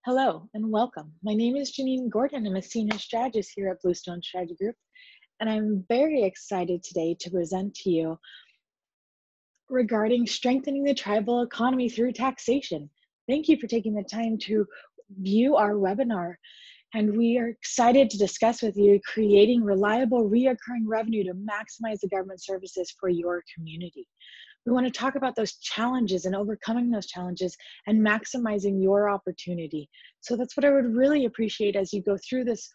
Hello and welcome. My name is Janine Gordon. I'm a senior strategist here at Bluestone Strategy Group, and I'm very excited today to present to you regarding strengthening the tribal economy through taxation. Thank you for taking the time to view our webinar, and we are excited to discuss with you creating reliable, reoccurring revenue to maximize the government services for your community. We want to talk about those challenges and overcoming those challenges and maximizing your opportunity. So that's what I would really appreciate as you go through this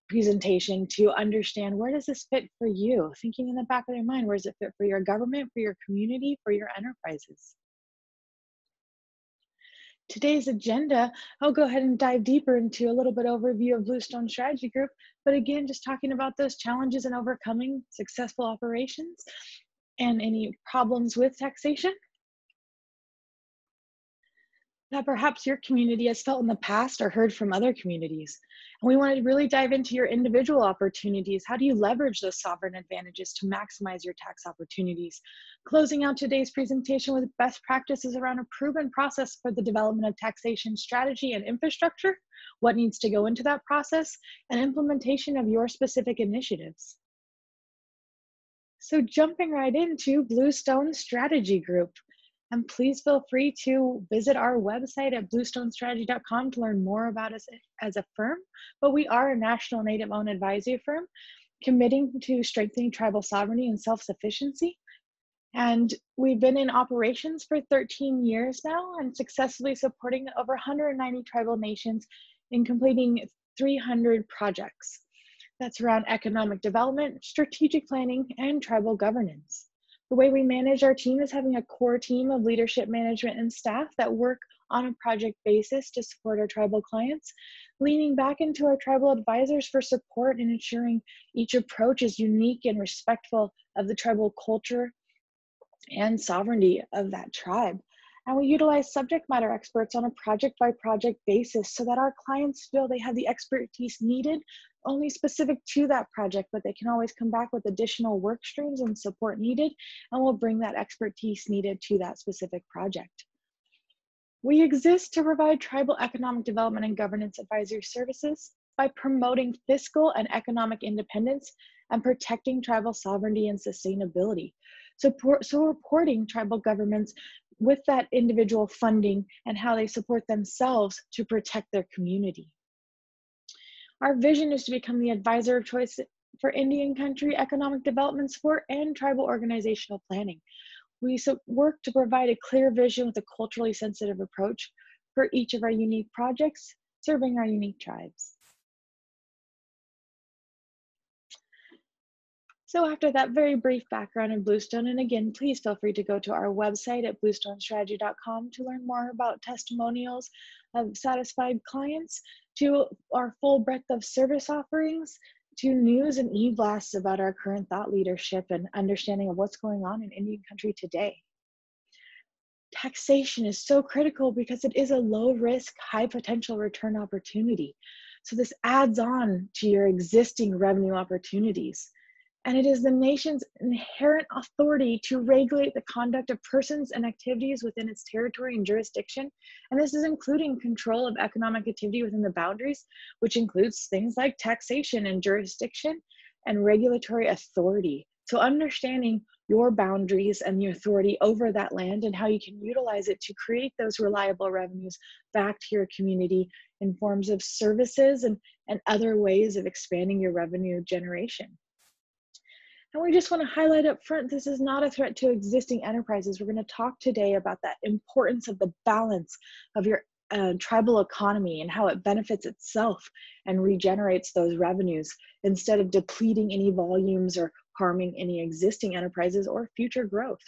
presentation, to understand, where does this fit for you? Thinking in the back of your mind, where does it fit for your government, for your community, for your enterprises? Today's agenda, I'll go ahead and dive deeper into a little bit overview of Bluestone Strategy Group, but again, just talking about those challenges and overcoming successful operations and any problems with taxation that perhaps your community has felt in the past or heard from other communities. And we want to really dive into your individual opportunities. How do you leverage those sovereign advantages to maximize your tax opportunities? Closing out today's presentation with best practices around a proven process for the development of taxation strategy and infrastructure, what needs to go into that process, and implementation of your specific initiatives. So jumping right into Bluestone Strategy Group. And please feel free to visit our website at bluestonestrategy.com to learn more about us as a firm. But we are a national native-owned advisory firm committing to strengthening tribal sovereignty and self-sufficiency. And we've been in operations for 13 years now and successfully supporting over 190 tribal nations in completing 300 projects. That's around economic development, strategic planning, and tribal governance. The way we manage our team is having a core team of leadership, management, and staff that work on a project basis to support our tribal clients, leaning back into our tribal advisors for support and ensuring each approach is unique and respectful of the tribal culture and sovereignty of that tribe. And we utilize subject matter experts on a project-by-project basis so that our clients feel they have the expertise needed only specific to that project, but they can always come back with additional work streams and support needed, and we'll bring that expertise needed to that specific project. We exist to provide tribal economic development and governance advisory services by promoting fiscal and economic independence and protecting tribal sovereignty and sustainability. So supporting tribal governments with that individual funding and how they support themselves to protect their community. Our vision is to become the advisor of choice for Indian country economic development support and tribal organizational planning. We work to provide a clear vision with a culturally sensitive approach for each of our unique projects, serving our unique tribes. So after that very brief background in Bluestone, and again, please feel free to go to our website at bluestonestrategy.com to learn more about testimonials of satisfied clients, to our full breadth of service offerings, to news and e-blasts about our current thought leadership and understanding of what's going on in Indian country today. Taxation is so critical because it is a low risk, high potential return opportunity. So this adds on to your existing revenue opportunities. And it is the nation's inherent authority to regulate the conduct of persons and activities within its territory and jurisdiction. And this is including control of economic activity within the boundaries, which includes things like taxation and jurisdiction and regulatory authority. So understanding your boundaries and the authority over that land and how you can utilize it to create those reliable revenues back to your community in forms of services and other ways of expanding your revenue generation. And we just want to highlight up front, this is not a threat to existing enterprises. We're going to talk today about that importance of the balance of your tribal economy and how it benefits itself and regenerates those revenues instead of depleting any volumes or harming any existing enterprises or future growth.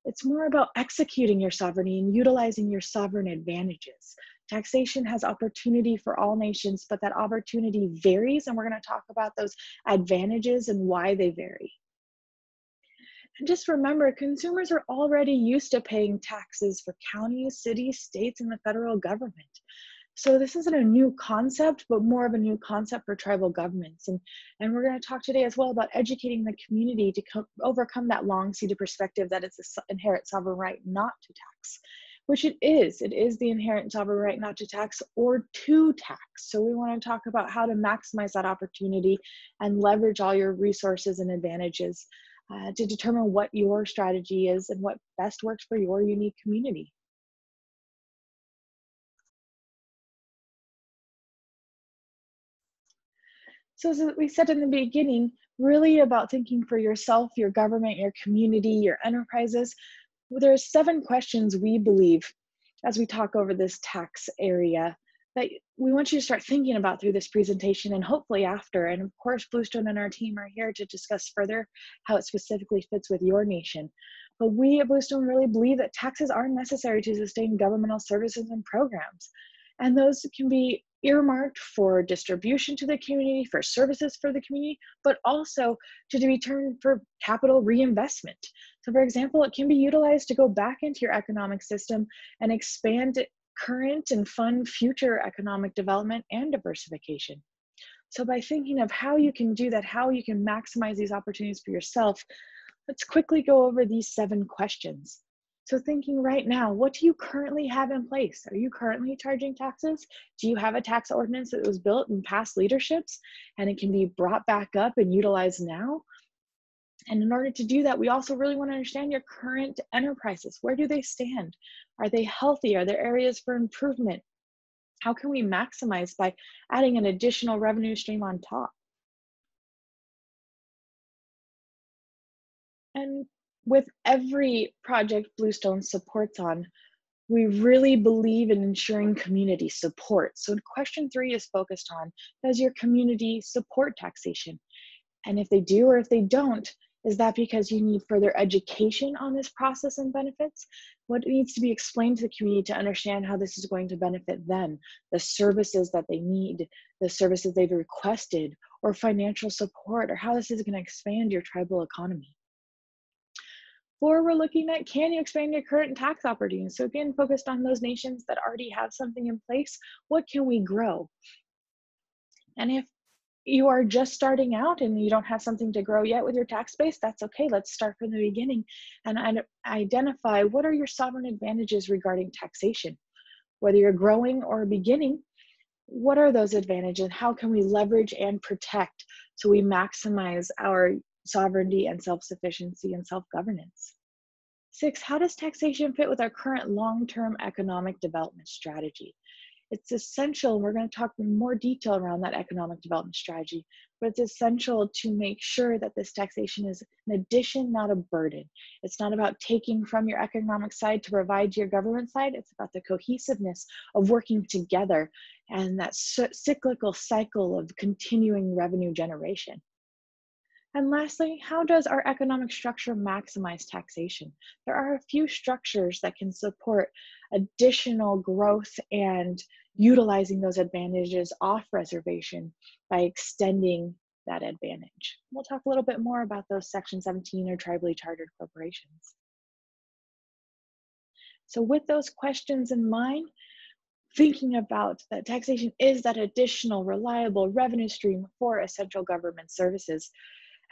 It's more about executing your sovereignty and utilizing your sovereign advantages. Taxation has opportunity for all nations, but that opportunity varies, and we're going to talk about those advantages and why they vary. And just remember, consumers are already used to paying taxes for counties, cities, states, and the federal government. So this isn't a new concept, but more of a new concept for tribal governments. And we're going to talk today as well about educating the community to overcome that long-seated perspective that it's an inherent sovereign right not to tax. which it is. It is the inherent sovereign right not to tax or to tax. So we want to talk about how to maximize that opportunity and leverage all your resources and advantages to determine what your strategy is and what best works for your unique community. So as we said in the beginning, really about thinking for yourself, your government, your community, your enterprises. Well, there are 7 questions we believe as we talk over this tax area that we want you to start thinking about through this presentation and hopefully after. And of course, Bluestone and our team are here to discuss further how it specifically fits with your nation. But we at Bluestone really believe that taxes are necessary to sustain governmental services and programs. And those can be earmarked for distribution to the community, for services for the community, but also to be turned for capital reinvestment. So for example, it can be utilized to go back into your economic system and expand current and fund future economic development and diversification. So by thinking of how you can do that, how you can maximize these opportunities for yourself, let's quickly go over these 7 questions. So thinking right now, what do you currently have in place? Are you currently charging taxes? Do you have a tax ordinance that was built in past leaderships and it can be brought back up and utilized now? And in order to do that, we also really want to understand your current enterprises. Where do they stand? Are they healthy? Are there areas for improvement? How can we maximize by adding an additional revenue stream on top? And with every project Bluestone supports on, we really believe in ensuring community support. So question 3 is focused on, does your community support taxation? And if they do or if they don't, is that because you need further education on this process and benefits? What needs to be explained to the community to understand how this is going to benefit them, the services that they need, the services they've requested, or financial support, or how this is going to expand your tribal economy? Or we're looking at, can you expand your current tax opportunities? So again, focused on those nations that already have something in place, what can we grow? And if you are just starting out and you don't have something to grow yet with your tax base, that's okay. Let's start from the beginning and identify what are your sovereign advantages regarding taxation. Whether you're growing or beginning, what are those advantages? How can we leverage and protect so we maximize our sovereignty and self-sufficiency and self-governance? 6, how does taxation fit with our current long-term economic development strategy? It's essential, and we're going to talk in more detail around that economic development strategy, but it's essential to make sure that this taxation is an addition, not a burden. It's not about taking from your economic side to provide to your government side. It's about the cohesiveness of working together and that cyclical cycle of continuing revenue generation. And lastly, how does our economic structure maximize taxation? There are a few structures that can support additional growth and utilizing those advantages off reservation by extending that advantage. We'll talk a little bit more about those Section 17 or tribally chartered corporations. So with those questions in mind, thinking about that taxation is that additional reliable revenue stream for essential government services.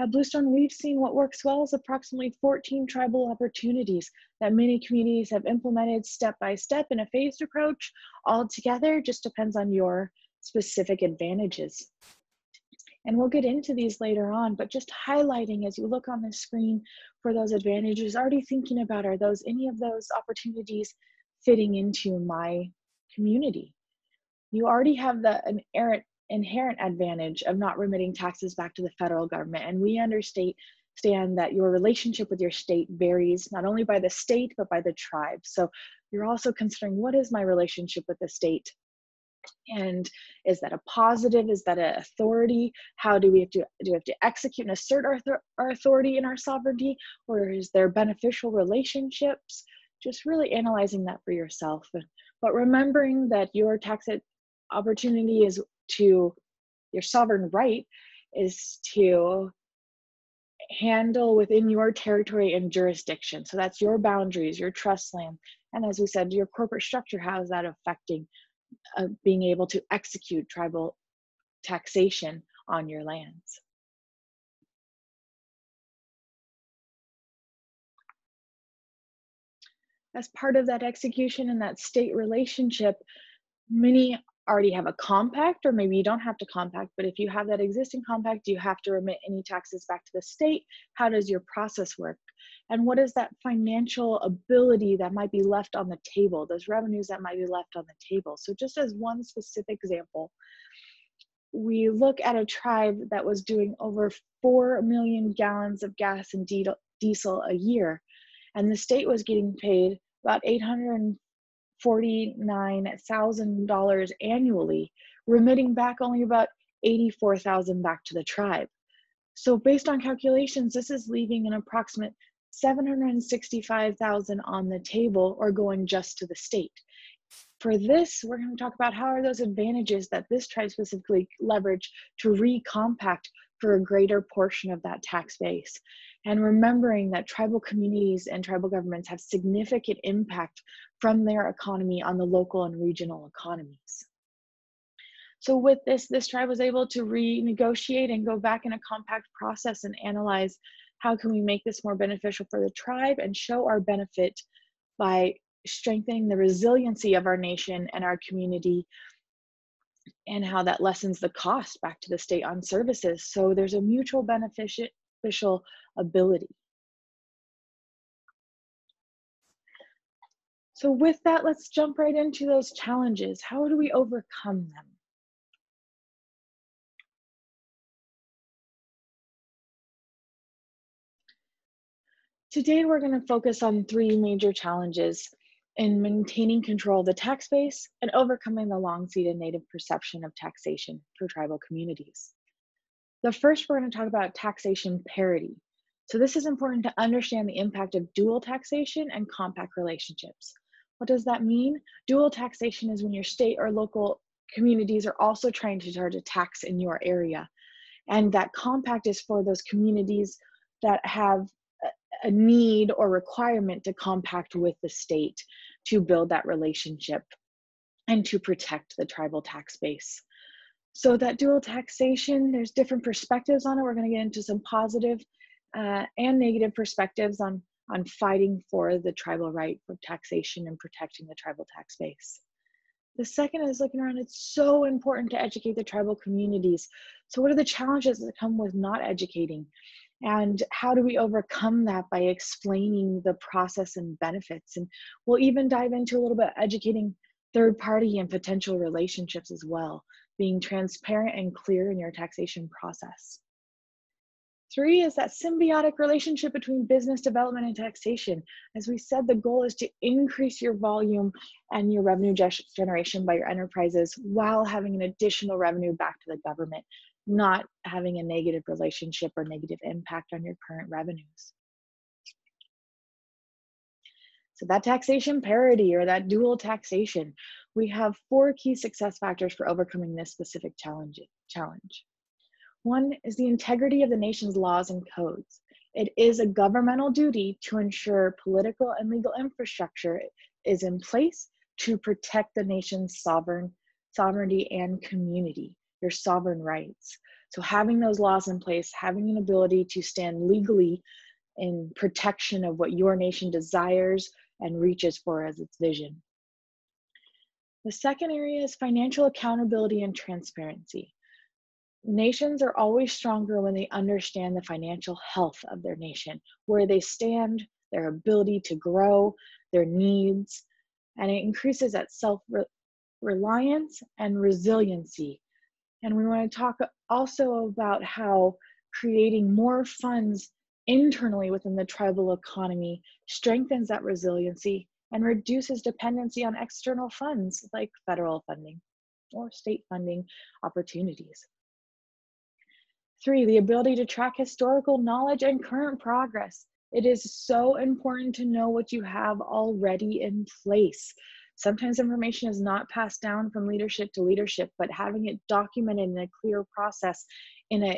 At Bluestone, we've seen what works well is approximately 14 tribal opportunities that many communities have implemented step by step in a phased approach. Altogether, just depends on your specific advantages. And we'll get into these later on, but just highlighting as you look on the screen for those advantages, already thinking about, are those any of those opportunities fitting into my community? You already have the inherent advantage of not remitting taxes back to the federal government. And we understand that your relationship with your state varies not only by the state, but by the tribe. So you're also considering, what is my relationship with the state? And is that a positive? Is that an authority? How do we have to execute and assert our authority and our sovereignty? Or is there beneficial relationships? Just really analyzing that for yourself. But remembering that your tax opportunity is your sovereign right is to handle within your territory and jurisdiction. So that's your boundaries, your trust land. And as we said, your corporate structure, how is that affecting being able to execute tribal taxation on your lands? As part of that execution and that state relationship, many already have a compact, or maybe you don't have to compact, but if you have that existing compact, do you have to remit any taxes back to the state? How does your process work? And what is that financial ability that might be left on the table, those revenues that might be left on the table? So just as one specific example, we look at a tribe that was doing over 4 million gallons of gas and diesel a year, and the state was getting paid about $849,000 annually, remitting back only about $84,000 back to the tribe. So based on calculations, this is leaving an approximate $765,000 on the table, or going just to the state. For this, we're going to talk about how are those advantages that this tribe specifically leverage to recompact for a greater portion of that tax base. And remembering that tribal communities and tribal governments have significant impact from their economy on the local and regional economies. So with this tribe was able to renegotiate and go back in a compact process and analyze how can we make this more beneficial for the tribe and show our benefit by strengthening the resiliency of our nation and our community, and how that lessens the cost back to the state on services. So there's a mutual beneficial ability. So with that, let's jump right into those challenges. How do we overcome them? Today, we're going to focus on 3 major challenges in maintaining control of the tax base and overcoming the long-seated Native perception of taxation for tribal communities. The first, we're going to talk about taxation parity. So this is important to understand the impact of dual taxation and compact relationships. What does that mean? Dual taxation is when your state or local communities are also trying to charge a tax in your area. And that compact is for those communities that have a need or requirement to compact with the state to build that relationship and to protect the tribal tax base. So that dual taxation, there's different perspectives on it. We're going to get into some positive and negative perspectives on fighting for the tribal right for taxation and protecting the tribal tax base. The second is looking around. It's so important to educate the tribal communities. So what are the challenges that come with not educating? And how do we overcome that by explaining the process and benefits? And we'll even dive into a little bit educating third party and potential relationships as well, being transparent and clear in your taxation process. 3 is that symbiotic relationship between business development and taxation. As we said, the goal is to increase your volume and your revenue generation by your enterprises while having an additional revenue back to the government, not having a negative relationship or negative impact on your current revenues. So that taxation parity, or that dual taxation, we have 4 key success factors for overcoming this specific challenge. 1 is the integrity of the nation's laws and codes. It is a governmental duty to ensure political and legal infrastructure is in place to protect the nation's sovereignty and community, your sovereign rights. So having those laws in place, having an ability to stand legally in protection of what your nation desires and reaches for as its vision. The second area is financial accountability and transparency. Nations are always stronger when they understand the financial health of their nation, where they stand, their ability to grow, their needs, and it increases that self-reliance and resiliency. And we want to talk also about how creating more funds internally within the tribal economy strengthens that resiliency and reduces dependency on external funds like federal funding or state funding opportunities. 3, the ability to track historical knowledge and current progress. It is so important to know what you have already in place. Sometimes information is not passed down from leadership to leadership, but having it documented in a clear process in an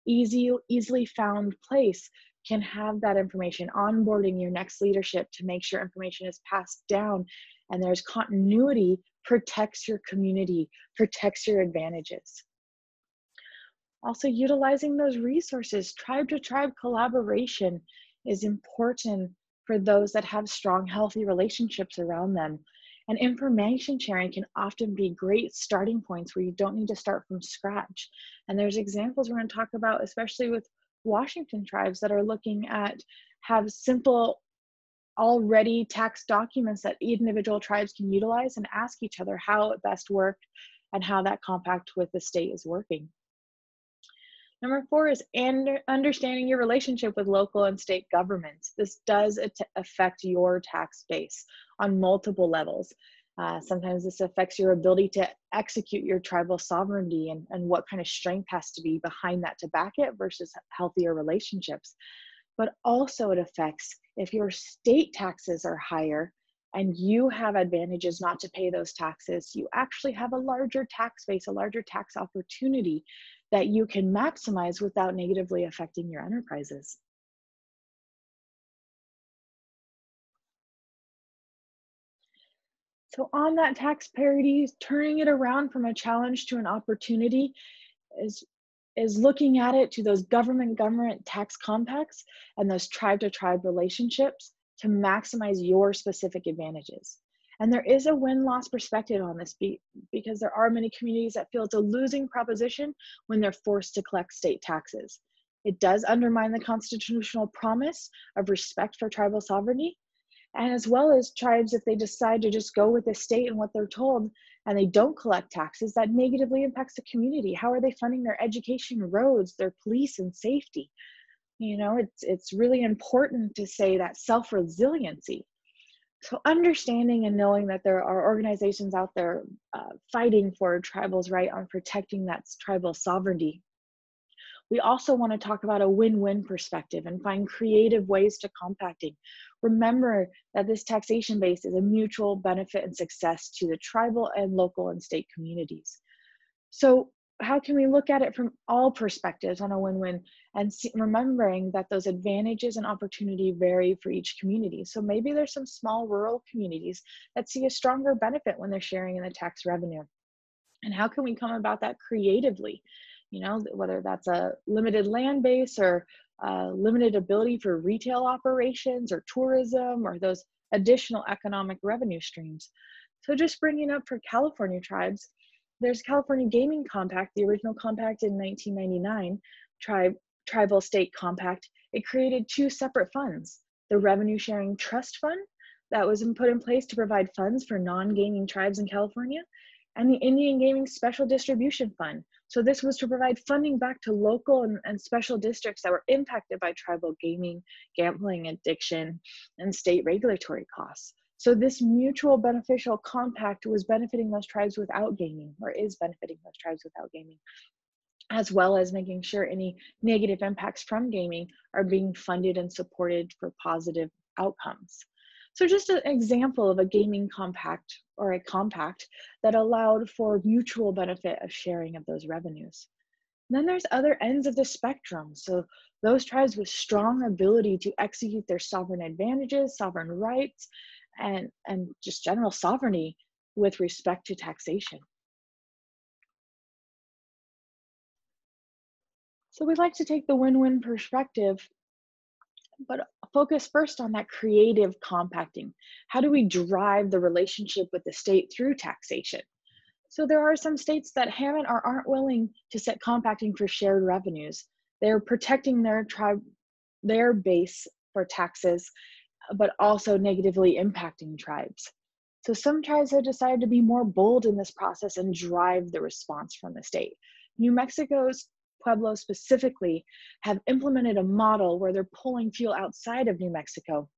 easily found place can have that information. Onboarding your next leadership to make sure information is passed down and there's continuity protects your community, protects your advantages. Also, utilizing those resources, tribe to tribe collaboration is important for those that have strong, healthy relationships around them. And information sharing can often be great starting points where you don't need to start from scratch. And there's examples we're going to talk about, especially with Washington tribes that are looking at have simple already tax documents that individual tribes can utilize and ask each other how it best worked and how that compact with the state is working. Number 4 is understanding your relationship with local and state governments. This does affect your tax base on multiple levels. Sometimes this affects your ability to execute your tribal sovereignty and what kind of strength has to be behind that to back it versus healthier relationships. But also it affects if your state taxes are higher and you have advantages not to pay those taxes, you actually have a larger tax base, a larger tax opportunity that you can maximize without negatively affecting your enterprises. So on that tax parity, turning it around from a challenge to an opportunity is looking at it to those government tax compacts and those tribe to tribe relationships to maximize your specific advantages. And there is a win-loss perspective on this because there are many communities that feel it's a losing proposition when they're forced to collect state taxes. It does undermine the constitutional promise of respect for tribal sovereignty, and as well as tribes, if they decide to just go with the state and what they're told and they don't collect taxes, that negatively impacts the community. How are they funding their education, roads, their police and safety? You know, it's really important to say that self-resiliency. So understanding and knowing that there are organizations out there fighting for tribals' right on protecting that tribal sovereignty. We also want to talk about a win-win perspective and find creative ways to compacting. Remember that this taxation base is a mutual benefit and success to the tribal and local and state communities. So how can we look at it from all perspectives on a win-win and remembering that those advantages and opportunity vary for each community. So maybe there's some small rural communities that see a stronger benefit when they're sharing in the tax revenue. And how can we come about that creatively? You know, whether that's a limited land base or limited ability for retail operations or tourism or those additional economic revenue streams. So just bringing up for California tribes, there's California Gaming Compact, the original compact in 1999, Tribal State Compact. It created 2 separate funds, the Revenue Sharing Trust Fund that was put in place to provide funds for non-gaming tribes in California, and the Indian Gaming Special Distribution Fund. So this was to provide funding back to local and special districts that were impacted by tribal gaming, gambling addiction, and state regulatory costs. So this mutual beneficial compact was benefiting those tribes without gaming, or is benefiting those tribes without gaming, as well as making sure any negative impacts from gaming are being funded and supported for positive outcomes. So just an example of a gaming compact or a compact that allowed for mutual benefit of sharing of those revenues. And then there's other ends of the spectrum. So those tribes with strong ability to execute their sovereign advantages, sovereign rights, and just general sovereignty with respect to taxation. So we'd like to take the win-win perspective, but focus first on that creative compacting. How do we drive the relationship with the state through taxation? So there are some states that haven't or aren't willing to set compacting for shared revenues. They're protecting their base for taxes, but also negatively impacting tribes. So some tribes have decided to be more bold in this process and drive the response from the state. New Mexico's Pueblos specifically have implemented a model where they're pulling fuel outside of New Mexico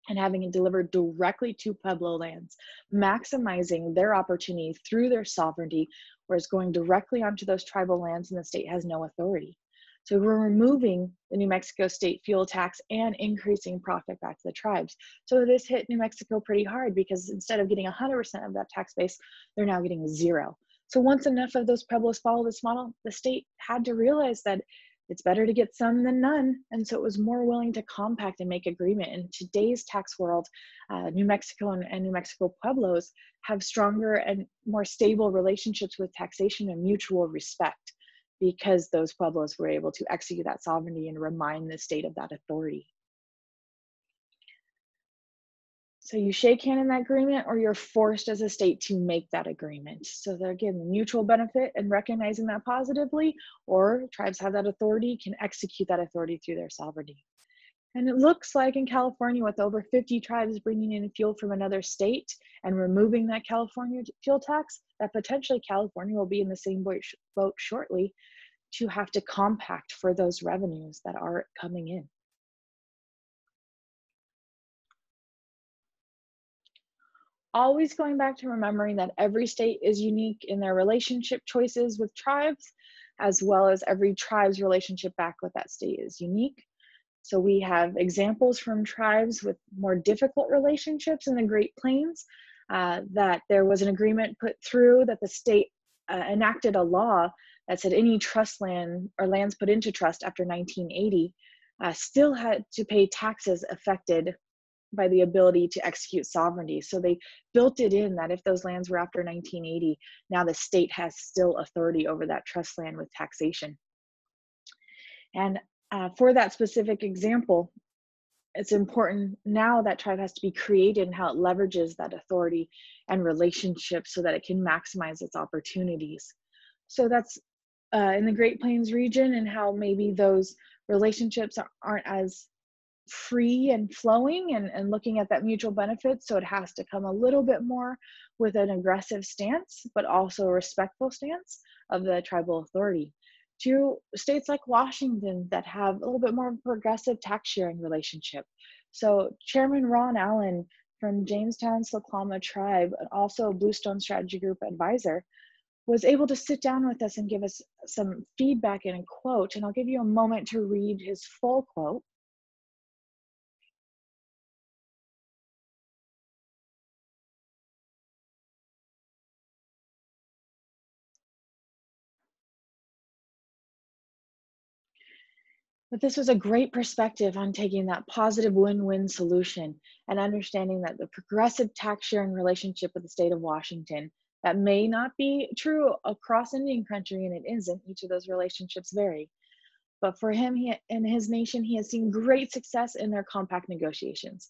and having it delivered directly to Pueblo lands, maximizing their opportunity through their sovereignty, whereas going directly onto those tribal lands and the state has no authority. So we're removing the New Mexico state fuel tax and increasing profit back to the tribes. So this hit New Mexico pretty hard because instead of getting 100% of that tax base, they're now getting 0. So once enough of those Pueblos follow this model, the state had to realize that it's better to get some than none. And so it was more willing to compact and make agreement. In today's tax world, New Mexico and New Mexico Pueblos have stronger and more stable relationships with taxation and mutual respect because those Pueblos were able to execute that sovereignty and remind the state of that authority. So you shake hand in that agreement, or you're forced as a state to make that agreement. So they're given mutual benefit and recognizing that positively, or tribes have that authority, can execute that authority through their sovereignty. And it looks like in California, with over 50 tribes bringing in fuel from another state and removing that California fuel tax, that potentially California will be in the same boat shortly to have to compact for those revenues that are coming in. Always going back to remembering that every state is unique in their relationship choices with tribes, as well as every tribe's relationship back with that state is unique. So we have examples from tribes with more difficult relationships in the Great Plains, that there was an agreement put through that the state enacted a law that said any trust land or lands put into trust after 1980 still had to pay taxes affected by the ability to execute sovereignty. So they built it in that if those lands were after 1980, now the state has still authority over that trust land with taxation. And for that specific example, it's important now that tribe has to be created and how it leverages that authority and relationship so that it can maximize its opportunities. So that's in the Great Plains region, and how maybe those relationships aren't as free and flowing and looking at that mutual benefit. So it has to come a little bit more with an aggressive stance, but also a respectful stance of the tribal authority. To states like Washington that have a little bit more progressive tax sharing relationship. So Chairman Ron Allen from Jamestown Snoqualmie Tribe, and also Bluestone Strategy Group advisor, was able to sit down with us and give us some feedback in a quote. And I'll give you a moment to read his full quote. But this was a great perspective on taking that positive win-win solution and understanding that the progressive tax sharing relationship with the state of Washington, that may not be true across Indian country, and it isn't, each of those relationships vary. But for him and his nation, he has seen great success in their compact negotiations.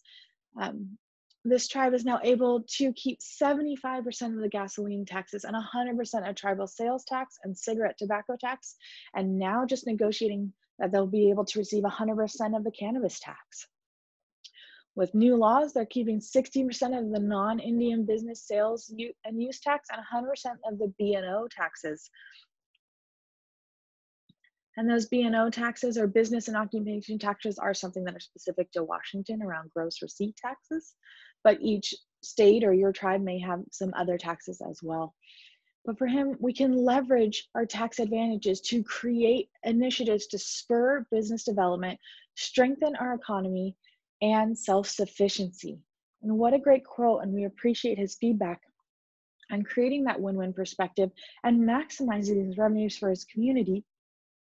Um, this tribe is now able to keep 75% of the gasoline taxes and 100% of tribal sales tax and cigarette tobacco tax, and now just negotiating that they'll be able to receive 100% of the cannabis tax. With new laws, they're keeping 60% of the non-Indian business sales and use tax and 100% of the B&O taxes. And those B&O taxes, or business and occupation taxes, are something that are specific to Washington around gross receipt taxes, but each state or your tribe may have some other taxes as well. But for him, we can leverage our tax advantages to create initiatives to spur business development, strengthen our economy, and self-sufficiency. And what a great quote, and we appreciate his feedback on creating that win-win perspective and maximizing these revenues for his community,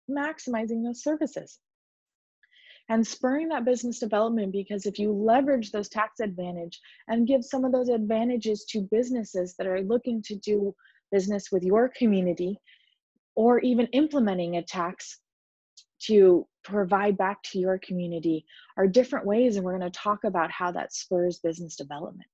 maximizing those services and spurring that business development. Because if you leverage those tax advantage and give some of those advantages to businesses that are looking to do business with your community, or even implementing a tax to provide back to your community, are different ways, and we're going to talk about how that spurs business development.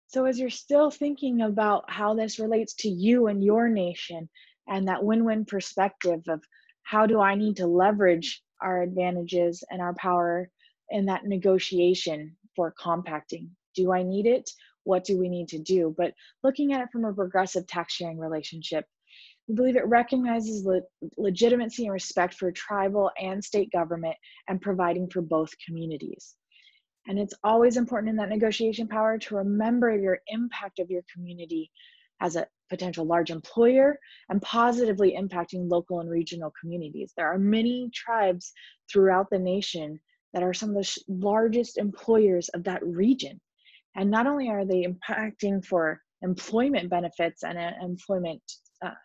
So as you're still thinking about how this relates to you and your nation, and that win-win perspective of how do I need to leverage our advantages and our power in that negotiation for compacting? Do I need it? What do we need to do? But looking at it from a progressive tax sharing relationship, we believe it recognizes legitimacy and respect for tribal and state government and providing for both communities. And it's always important in that negotiation power to remember your impact of your community as a potential large employer and positively impacting local and regional communities. There are many tribes throughout the nation that are some of the largest employers of that region. And not only are they impacting for employment benefits and employment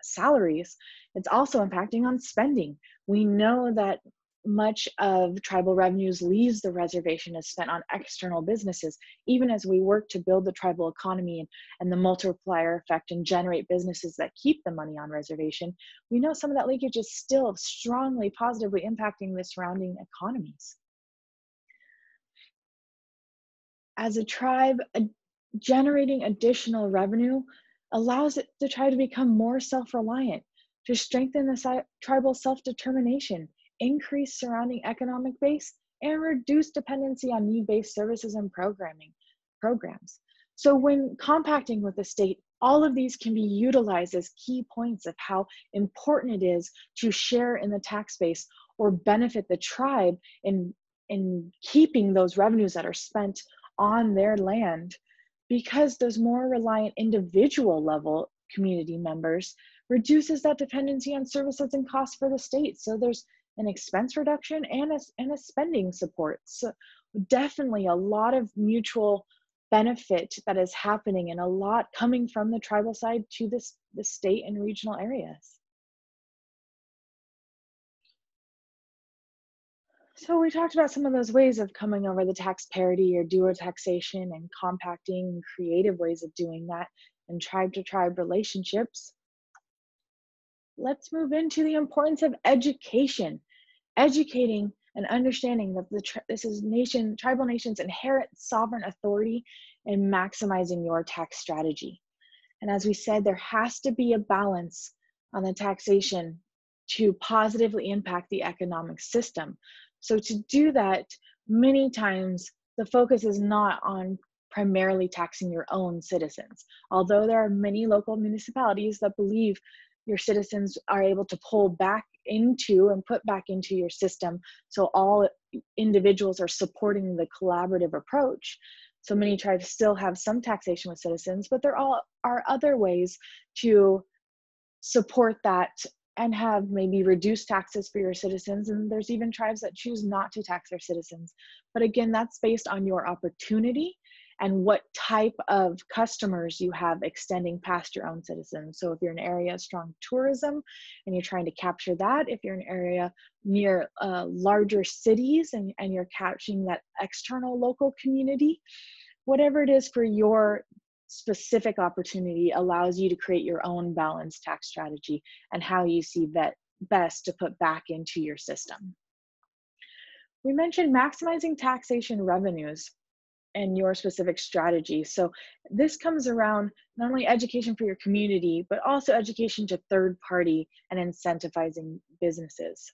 salaries, it's also impacting on spending. We know that much of tribal revenues leaves the reservation is spent on external businesses, even as we work to build the tribal economy and the multiplier effect and generate businesses that keep the money on reservation, we know some of that leakage is still strongly positively impacting the surrounding economies. As a tribe, generating additional revenue allows the tribe to become more self-reliant, to strengthen the tribal self-determination, increase surrounding economic base, and reduce dependency on need-based services and programs. So when compacting with the state, all of these can be utilized as key points of how important it is to share in the tax base or benefit the tribe in keeping those revenues that are spent on their land, because those more reliant individual level community members reduces that dependency on services and costs for the state. So there's an expense reduction and a spending support. So definitely a lot of mutual benefit that is happening, and a lot coming from the tribal side to the state and regional areas. So we talked about some of those ways of coming over the tax parity or dual taxation and compacting, creative ways of doing that, and tribe to tribe relationships. Let's move into the importance of education. Educating and understanding that this is tribal nations' inherent sovereign authority in maximizing your tax strategy. And as we said, there has to be a balance on the taxation to positively impact the economic system. So to do that, many times the focus is not on primarily taxing your own citizens. Although there are many local municipalities that believe your citizens are able to pull back into and put back into your system, so all individuals are supporting the collaborative approach. So many tribes still have some taxation with citizens, but there are other ways to support that and have maybe reduced taxes for your citizens. And there's even tribes that choose not to tax their citizens. But again, that's based on your opportunity and what type of customers you have extending past your own citizens. So if you're in an area of strong tourism and you're trying to capture that, if you're in an area near larger cities and you're capturing that external local community, whatever it is for your specific opportunity allows you to create your own balanced tax strategy and how you see that best to put back into your system. We mentioned maximizing taxation revenues and your specific strategy. So this comes around not only education for your community, but also education to third party and incentivizing businesses.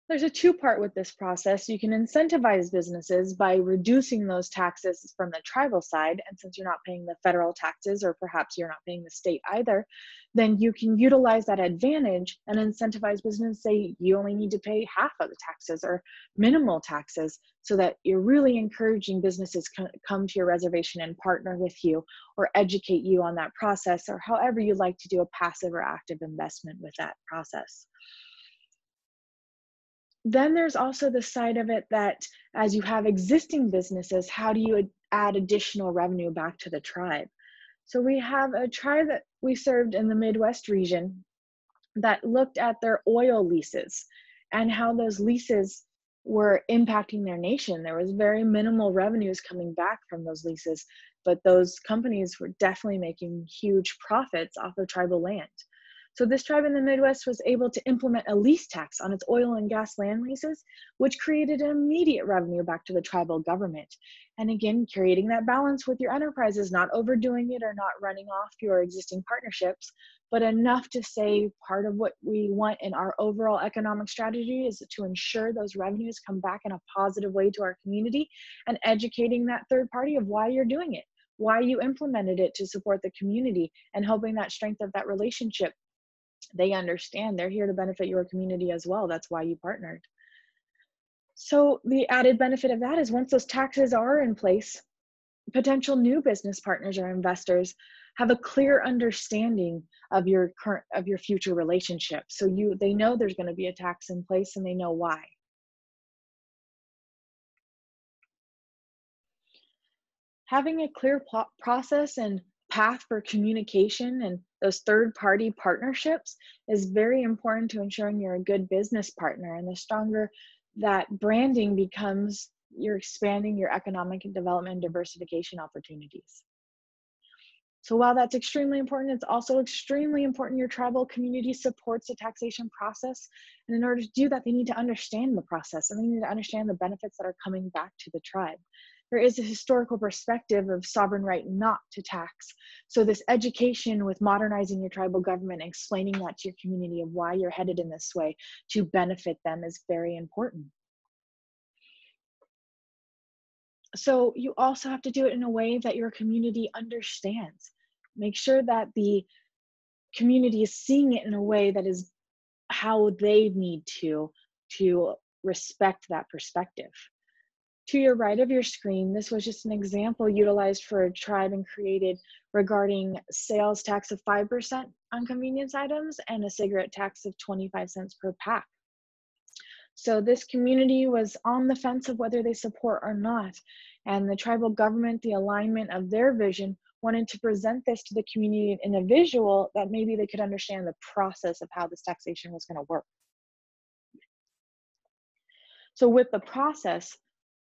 There's a two-part with this process. You can incentivize businesses by reducing those taxes from the tribal side, and since you're not paying the federal taxes, or perhaps you're not paying the state either, then you can utilize that advantage and incentivize business, say you only need to pay half of the taxes or minimal taxes, so that you're really encouraging businesses come to your reservation and partner with you or educate you on that process, or however you'd like to do a passive or active investment with that process. Then there's also the side of it that as you have existing businesses, how do you add additional revenue back to the tribe? So we have a tribe that we served in the Midwest region that looked at their oil leases and how those leases were impacting their nation. There was very minimal revenues coming back from those leases, but those companies were definitely making huge profits off of tribal land. So this tribe in the Midwest was able to implement a lease tax on its oil and gas land leases, which created an immediate revenue back to the tribal government. And again, creating that balance with your enterprises, not overdoing it or not running off your existing partnerships, but enough to say part of what we want in our overall economic strategy is to ensure those revenues come back in a positive way to our community, and educating that third party of why you're doing it, why you implemented it to support the community, and hoping that strength of that relationship, they understand they're here to benefit your community as well. That's why you partnered. So the added benefit of that is once those taxes are in place, potential new business partners or investors have a clear understanding of your future relationship. So they know there's going to be a tax in place and they know why. Having a clear process and path for communication and Those third-party partnerships is very important to ensuring you're a good business partner. And the stronger that branding becomes, you're expanding your economic development and diversification opportunities. So while that's extremely important, it's also extremely important your tribal community supports the taxation process. And in order to do that, they need to understand the process and they need to understand the benefits that are coming back to the tribe. There is a historical perspective of sovereign right not to tax. So this education with modernizing your tribal government and explaining that to your community of why you're headed in this way to benefit them is very important. So you also have to do it in a way that your community understands. Make sure that the community is seeing it in a way that is how they need to respect that perspective. To your right of your screen, this was just an example utilized for a tribe and created regarding sales tax of 5% on convenience items and a cigarette tax of 25 cents per pack. So this community was on the fence of whether they support or not. And the tribal government, the alignment of their vision, wanted to present this to the community in a visual that maybe they could understand the process of how this taxation was going to work. So with the process,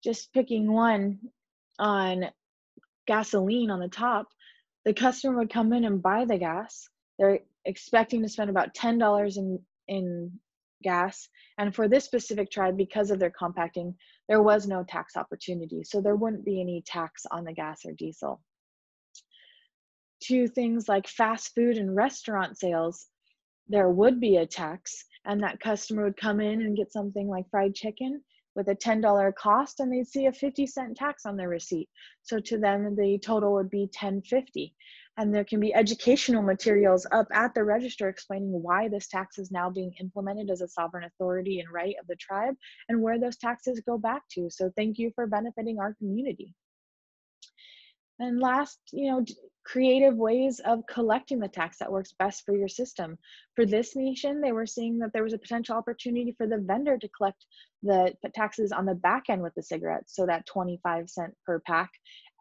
just picking one on gasoline on the top, the customer would come in and buy the gas. They're expecting to spend about $10 in gas. And for this specific tribe, because of their compacting, there was no tax opportunity. So there wouldn't be any tax on the gas or diesel. To things like fast food and restaurant sales, there would be a tax, and that customer would come in and get something like fried chicken with a $10 cost, and they'd see a 50-cent tax on their receipt. So to them, the total would be $10.50. And there can be educational materials up at the register explaining why this tax is now being implemented as a sovereign authority and right of the tribe and where those taxes go back to. So thank you for benefiting our community. And last, creative ways of collecting the tax that works best for your system. For this nation, they were seeing that there was a potential opportunity for the vendor to collect the taxes on the back end with the cigarettes, so that 25 cent per pack,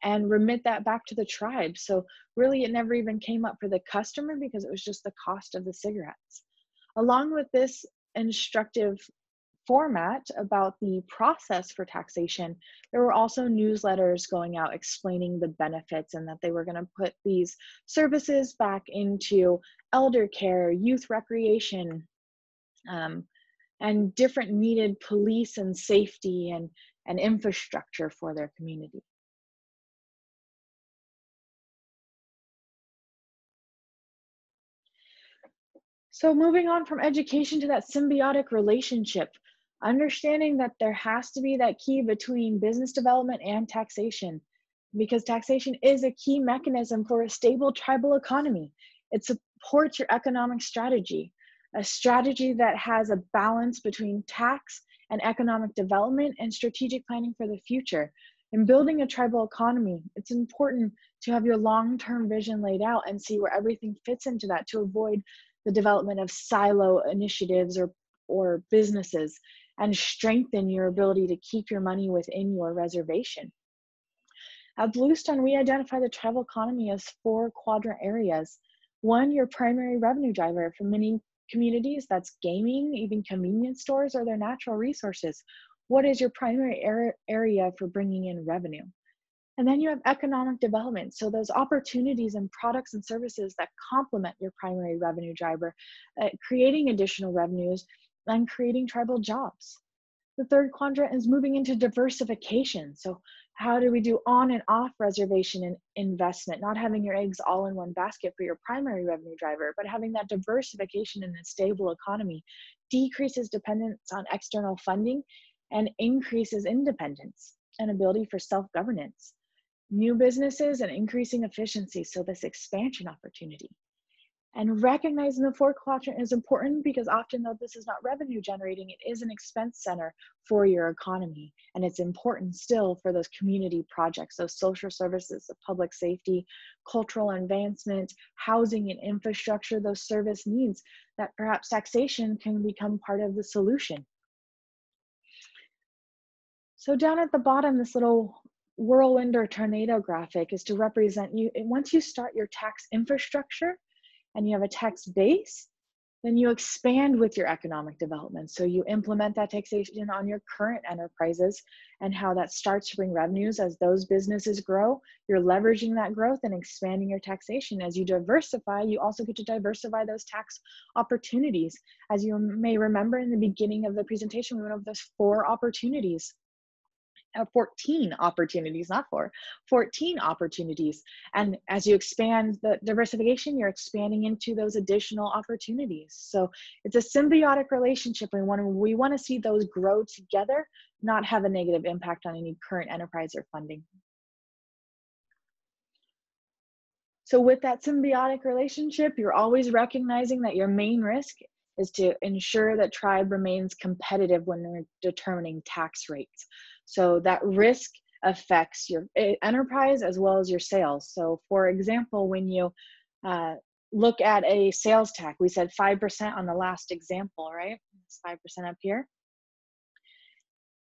and remit that back to the tribe. So really it never even came up for the customer because it was just the cost of the cigarettes. Along with this instructive format about the process for taxation, there were also newsletters going out explaining the benefits and that they were going to put these services back into elder care, youth recreation, and different needed police and safety and infrastructure for their community. So moving on from education to that symbiotic relationship, understanding that there has to be that key between business development and taxation, because taxation is a key mechanism for a stable tribal economy. It supports your economic strategy, a strategy that has a balance between tax and economic development and strategic planning for the future. In building a tribal economy, it's important to have your long-term vision laid out and see where everything fits into that to avoid the development of silo initiatives or businesses, and strengthen your ability to keep your money within your reservation. At Bluestone, we identify the tribal economy as 4 quadrant areas. One, your primary revenue driver. For many communities, that's gaming, even convenience stores, or their natural resources. What is your primary area for bringing in revenue? And then you have economic development. So those opportunities and products and services that complement your primary revenue driver, creating additional revenues and creating tribal jobs. The third quadrant is moving into diversification. So how do we do on and off reservation and investment, not having your eggs all in one basket for your primary revenue driver, but having that diversification in a stable economy decreases dependence on external funding and increases independence and ability for self-governance. New businesses and increasing efficiency, so this expansion opportunity. And recognizing the 4th quadrant is important because often though this is not revenue generating, it is an expense center for your economy. And it's important still for those community projects, those social services, the public safety, cultural advancement, housing and infrastructure, those service needs that perhaps taxation can become part of the solution. So down at the bottom, this little whirlwind or tornado graphic is to represent you. Once you start your tax infrastructure, and you have a tax base, then you expand with your economic development. So you implement that taxation on your current enterprises and how that starts to bring revenues as those businesses grow. You're leveraging that growth and expanding your taxation. As you diversify, you also get to diversify those tax opportunities. As you may remember in the beginning of the presentation, we went over those 4 opportunities. 14 opportunities, not 4, 14 opportunities. And as you expand the diversification, you're expanding into those additional opportunities. So it's a symbiotic relationship. We want to see those grow together, not have a negative impact on any current enterprise or funding. So with that symbiotic relationship, you're always recognizing that your main risk is to ensure that tribe remains competitive when they're determining tax rates. So that risk affects your enterprise as well as your sales. So for example, when you look at a sales tax, we said 5% on the last example, right? It's 5% up here.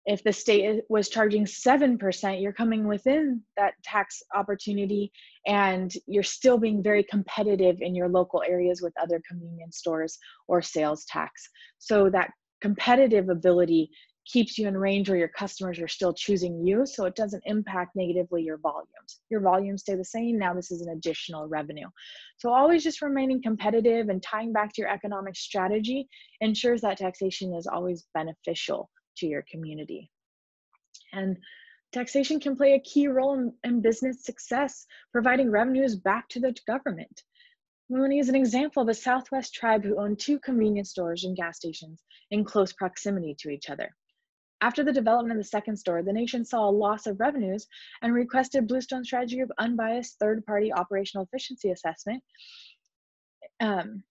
If the state was charging 7%, you're coming within that tax opportunity and you're still being very competitive in your local areas with other convenience stores or sales tax. So that competitive ability keeps you in range where your customers are still choosing you, so it doesn't impact negatively your volumes. Your volumes stay the same. Now this is an additional revenue. So always just remaining competitive and tying back to your economic strategy ensures that taxation is always beneficial to your community. And taxation can play a key role in business success, providing revenues back to the government. We want to use an example of a Southwest tribe who owned 2 convenience stores and gas stations in close proximity to each other. After the development of the second store, the nation saw a loss of revenues and requested Bluestone Strategy Group unbiased third-party operational efficiency assessment,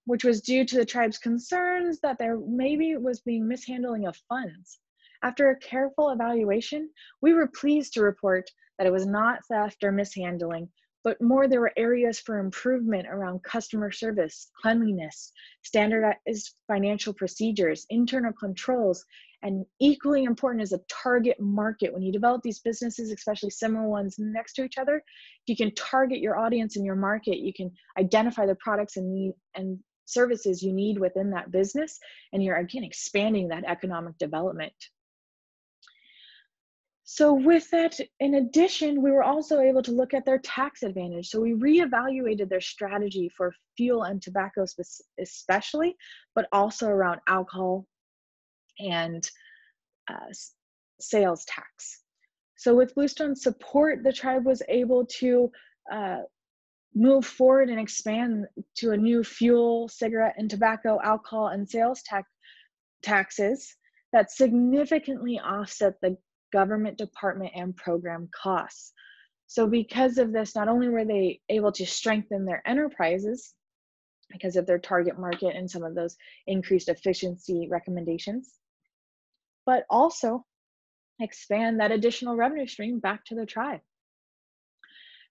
which was due to the tribe's concerns that there maybe was being mishandling of funds. After a careful evaluation, we were pleased to report that it was not theft or mishandling, but more there were areas for improvement around customer service, cleanliness, standardized financial procedures, internal controls, and equally important is a target market. When you develop these businesses, especially similar ones next to each other, you can target your audience in your market. You can identify the products and services you need within that business, and you're again expanding that economic development. So with that, in addition, we were also able to look at their tax advantage. So we reevaluated their strategy for fuel and tobacco especially, but also around alcohol and sales tax. So with Bluestone's support, the tribe was able to move forward and expand to a new fuel, cigarette, and tobacco, alcohol, and sales taxes that significantly offset the government department and program costs. So because of this, not only were they able to strengthen their enterprises because of their target market and some of those increased efficiency recommendations, but also expand that additional revenue stream back to the tribe.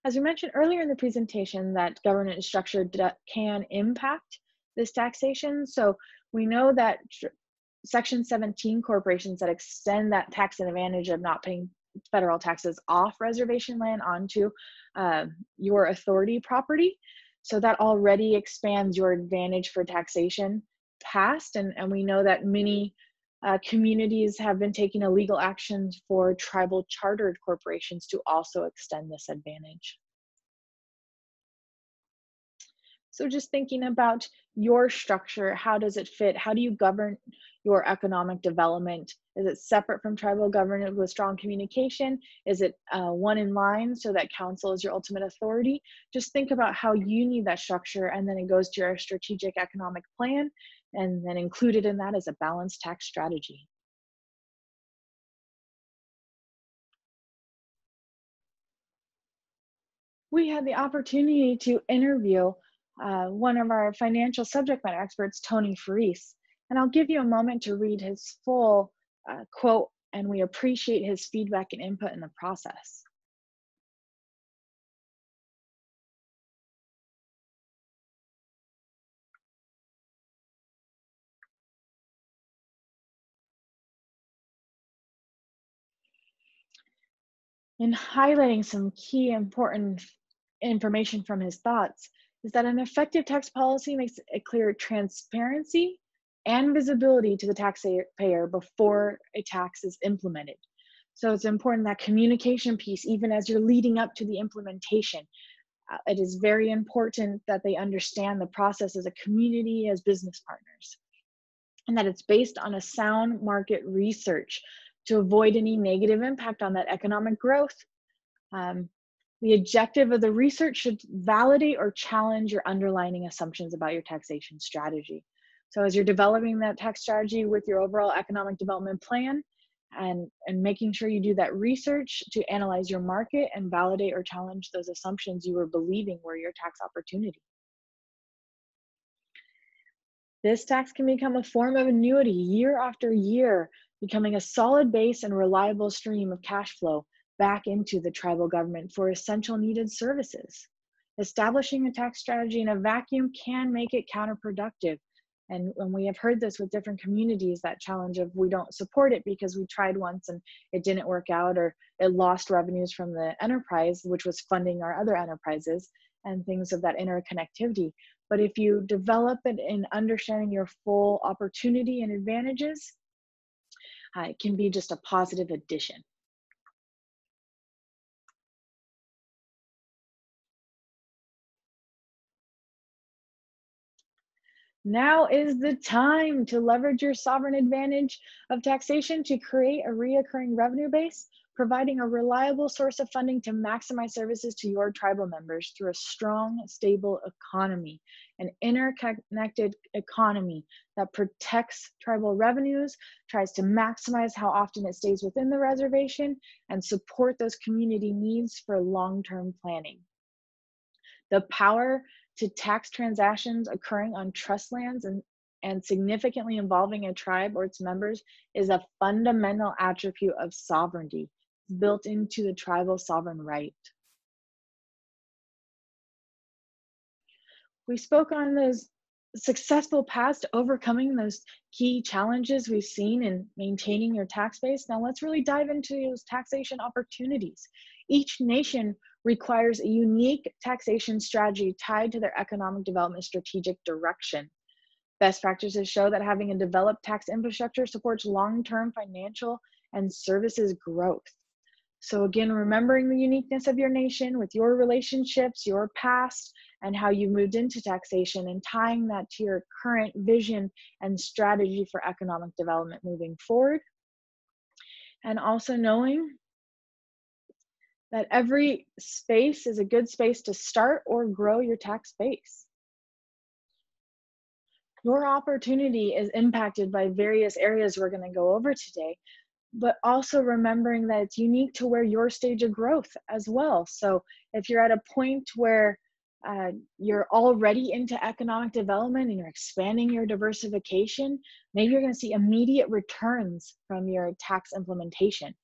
As we mentioned earlier in the presentation, that governance structure can impact this taxation. So we know that Section 17 corporations that extend that tax advantage of not paying federal taxes off reservation land onto your authority property. So that already expands your advantage for taxation past. And we know that many communities have been taking illegal actions for tribal chartered corporations to also extend this advantage. So just thinking about your structure, how does it fit? How do you govern your economic development? Is it separate from tribal governance with strong communication? Is it one in line so that council is your ultimate authority? Just think about how you need that structure, and then it goes to your strategic economic plan, and then included in that is a balanced tax strategy. We had the opportunity to interview one of our financial subject matter experts, Tony Faris, and I'll give you a moment to read his full quote, and we appreciate his feedback and input in the process. In highlighting some key important information from his thoughts, is that an effective tax policy makes a clear transparency and visibility to the taxpayer before a tax is implemented. So it's important that communication piece, even as you're leading up to the implementation, it is very important that they understand the process as a community, as business partners, and that it's based on a sound market research to avoid any negative impact on that economic growth. Um, the objective of the research should validate or challenge your underlying assumptions about your taxation strategy. So as you're developing that tax strategy with your overall economic development plan, and making sure you do that research to analyze your market and validate or challenge those assumptions you were believing were your tax opportunity. This tax can become a form of annuity year after year, becoming a solid base and reliable stream of cash flow back into the tribal government for essential needed services. Establishing a tax strategy in a vacuum can make it counterproductive. And when we have heard this with different communities, that challenge of we don't support it because we tried once and it didn't work out, or it lost revenues from the enterprise, which was funding our other enterprises, and things of that interconnectivity. But if you develop it in understanding your full opportunity and advantages, it can be just a positive addition. Now is the time to leverage your sovereign advantage of taxation to create a reoccurring revenue base, providing a reliable source of funding to maximize services to your tribal members through a strong, stable economy, an interconnected economy that protects tribal revenues, tries to maximize how often it stays within the reservation, and support those community needs for long-term planning. The power to tax transactions occurring on trust lands and significantly involving a tribe or its members is a fundamental attribute of sovereignty built into the tribal sovereign right. We spoke on those successful paths to overcoming those key challenges we've seen in maintaining your tax base. Now let's really dive into those taxation opportunities. Each nation requires a unique taxation strategy tied to their economic development strategic direction. Best practices show that having a developed tax infrastructure supports long-term financial and services growth. So again, remembering the uniqueness of your nation with your relationships, your past, and how you moved into taxation, and tying that to your current vision and strategy for economic development moving forward. And also knowing that every space is a good space to start or grow your tax base. Your opportunity is impacted by various areas we're going to go over today, but also remembering that it's unique to where your stage of growth as well. So if you're at a point where you're already into economic development and you're expanding your diversification, maybe you're going to see immediate returns from your tax implementation.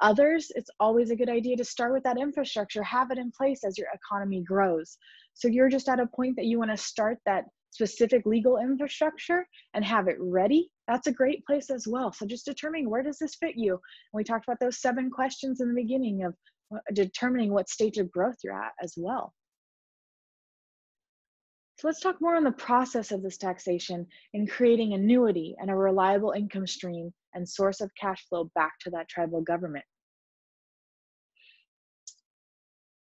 Others, it's always a good idea to start with that infrastructure, have it in place as your economy grows. So you're just at a point that you want to start that specific legal infrastructure and have it ready. That's a great place as well. So just determining, where does this fit you? And we talked about those 7 questions in the beginning of determining what stage of growth you're at as well. So let's talk more on the process of this taxation in creating annuity and a reliable income stream and source of cash flow back to that tribal government.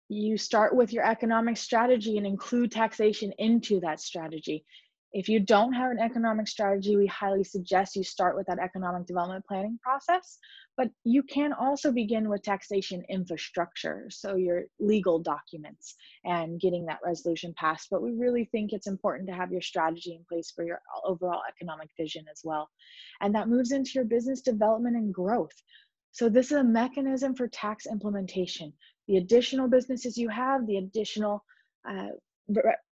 You start with your economic strategy and include taxation into that strategy. If you don't have an economic strategy, we highly suggest you start with that economic development planning process, but you can also begin with taxation infrastructure, so your legal documents and getting that resolution passed. But we really think it's important to have your strategy in place for your overall economic vision as well. And that moves into your business development and growth. So this is a mechanism for tax implementation. The additional businesses you have, the additional